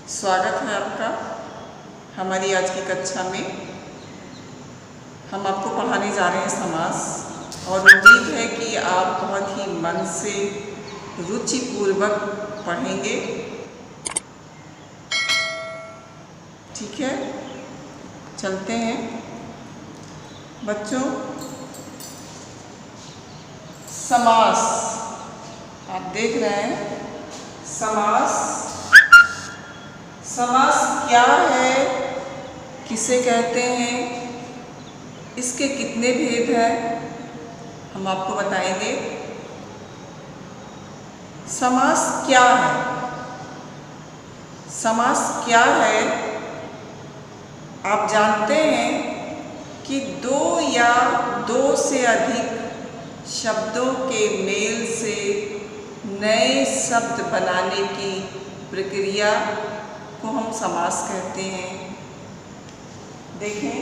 स्वागत है आपका हमारी आज की कक्षा में। हम आपको पढ़ाने जा रहे हैं समास और उम्मीद है कि आप बहुत ही मन से रुचिपूर्वक पढ़ेंगे। ठीक है, चलते हैं बच्चों। समास आप देख रहे हैं। समास क्या है, किसे कहते हैं, इसके कितने भेद हैं, हम आपको बताएंगे। समास क्या है? समास क्या है? आप जानते हैं कि दो या दो से अधिक शब्दों के मेल से नए शब्द बनाने की प्रक्रिया को हम समास कहते हैं। देखें,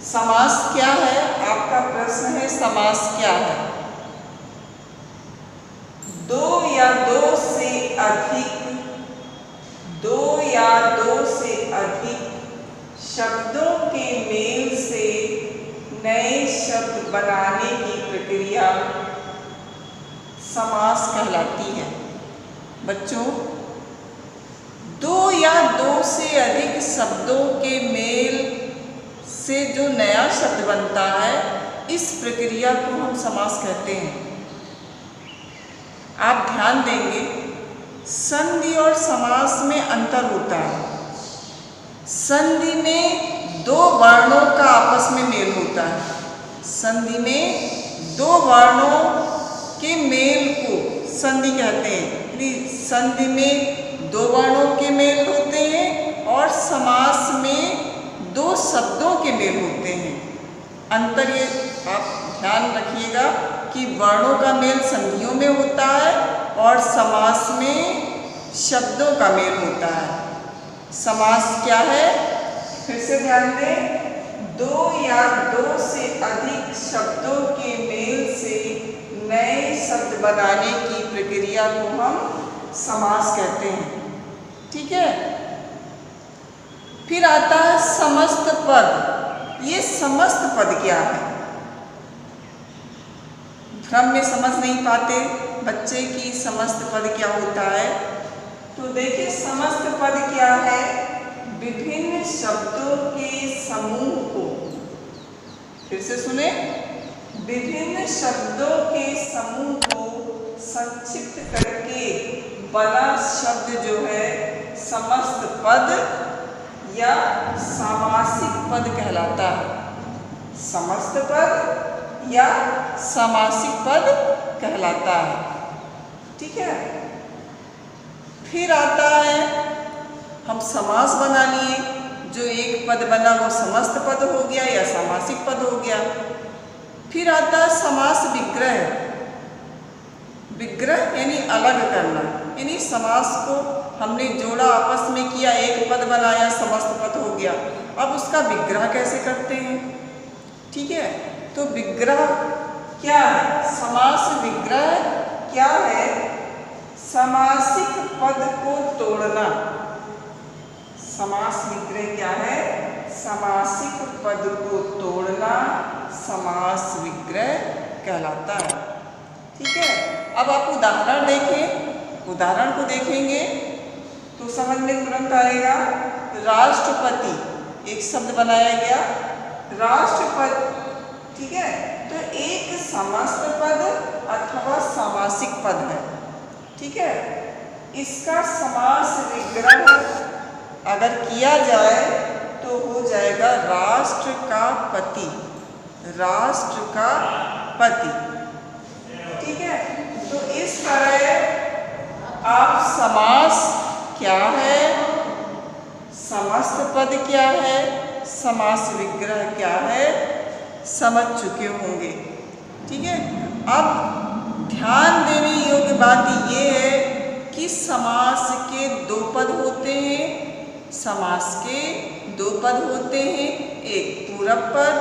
समास क्या है? आपका प्रश्न है समास क्या है? दो या दो से अधिक शब्दों के मेल से नए शब्द बनाने की प्रक्रिया समास कहलाती है। बच्चों, दो या दो से अधिक शब्दों के मेल से जो नया शब्द बनता है, इस प्रक्रिया को हम समास कहते हैं। आप ध्यान देंगे, संधि और समास में अंतर होता है। संधि में दो वर्णों का आपस में मेल होता है। संधि में दो वर्णों के मेल को संधि कहते हैं। संधि में दो वर्णों के मेल होते हैं और समास में दो शब्दों के मेल होते हैं। अंतर ये आप ध्यान रखिएगा कि वर्णों का मेल संधियों में होता है और समास में शब्दों का मेल होता है। समास क्या है? फिर से ध्यान दें, दो या दो से अधिक शब्दों के मेल से नए शब्द बनाने की प्रक्रिया को हम समास कहते हैं। ठीक है, फिर आता है समस्त पद। ये समस्त पद क्या है? भ्रम में समझ नहीं पाते बच्चे की समस्त पद क्या होता है। तो देखिए, समस्त पद क्या है? विभिन्न शब्दों के समूह को, फिर से सुने, विभिन्न शब्दों के समूह को संक्षिप्त करके बना शब्द जो है समस्त पद या सामासिक पद कहलाता है। समस्त पद या सामासिक पद कहलाता है। ठीक है, फिर आता है, हम समास बना लिए। जो एक पद बना वो समस्त पद हो गया या सामासिक पद हो गया। फिर आता है समास विग्रह। विग्रह यानी अलग करना, यानी समास को हमने जोड़ा, आपस में किया, एक पद बनाया, समस्त पद हो गया। अब उसका विग्रह कैसे करते हैं? ठीक है, तो विग्रह क्या है? समास विग्रह क्या है? समासिक पद को तोड़ना। समास विग्रह क्या है? समासिक पद को तोड़ना समास विग्रह कहलाता है। ठीक है, अब आप उदाहरण देखें। उदाहरण को देखेंगे तो समझ में तुरंत आएगा। राष्ट्रपति एक शब्द बनाया गया, राष्ट्रपति। ठीक है, तो एक समस्त पद अथवा सामासिक पद है। ठीक है, इसका समास विग्रह अगर किया जाए तो हो जाएगा राष्ट्र का पति। राष्ट्र का पति। ठीक है, तो इस तरह आप समास क्या है, समस्त पद क्या है, समास विग्रह क्या है, समझ चुके होंगे। ठीक है, अब ध्यान देने योग्य बात ये है कि समास के दो पद होते हैं। समास के दो पद होते हैं, एक पूरब पद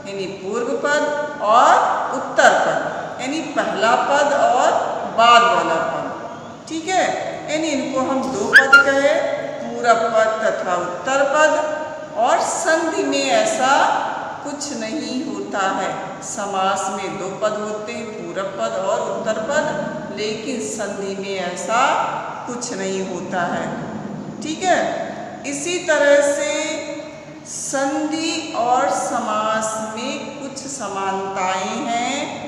यानी पूर्व पद और उत्तर पद यानी पहला पहला पद और बाद वाला पद। ठीक है, यानी इनको हम दो पद कहे, पूरब पद तथा उत्तर पद। और संधि में ऐसा कुछ नहीं होता है। समास में दो पद होते हैं, पूरब पद और उत्तर पद, लेकिन संधि में ऐसा कुछ नहीं होता है। ठीक है, इसी तरह से संधि और समास में कुछ समानताएं हैं।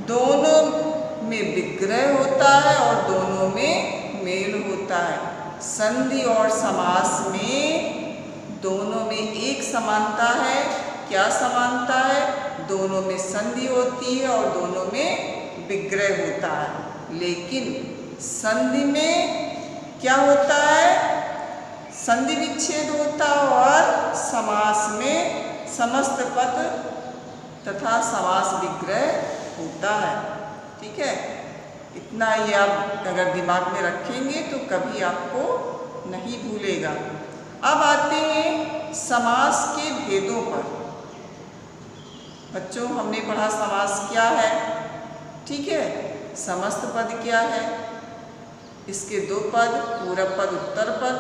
दोनों में विग्रह होता है और दोनों में मेल होता है। संधि और समास में दोनों में एक समानता है। क्या समानता है? दोनों में संधि होती है और दोनों में विग्रह होता है। लेकिन संधि में क्या होता है? संधि विच्छेद होता है और समास में समस्त पद तथा समास विग्रह होता है। ठीक है, इतना ही आप अगर दिमाग में रखेंगे तो कभी आपको नहीं भूलेगा। अब आते हैं समास के भेदों पर। बच्चों, हमने पढ़ा समास क्या है। ठीक है, समस्त पद क्या है, इसके दो पद, पूरब पद, उत्तर पद।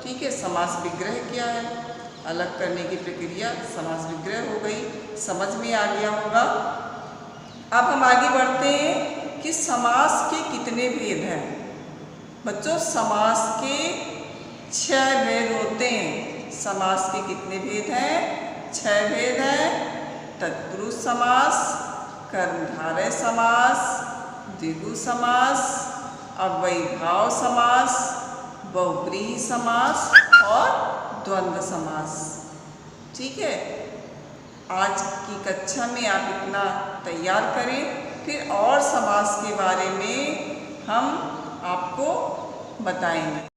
ठीक है, समास विग्रह क्या है, अलग करने की प्रक्रिया समास विग्रह हो गई। समझ में आ गया होगा। अब हम आगे बढ़ते हैं कि समास के कितने भेद हैं। बच्चों, समास के 6 भेद होते हैं। समास के कितने भेद हैं? 6 भेद हैं। तत्पुरुष समास, कर्मधारय समास, द्विगु समास, अव्ययीभाव समास, बहुव्रीहि समास और द्वंद्व समास। ठीक है, आज की कक्षा में आप इतना तैयार करें, फिर और समास के बारे में हम आपको बताएंगे।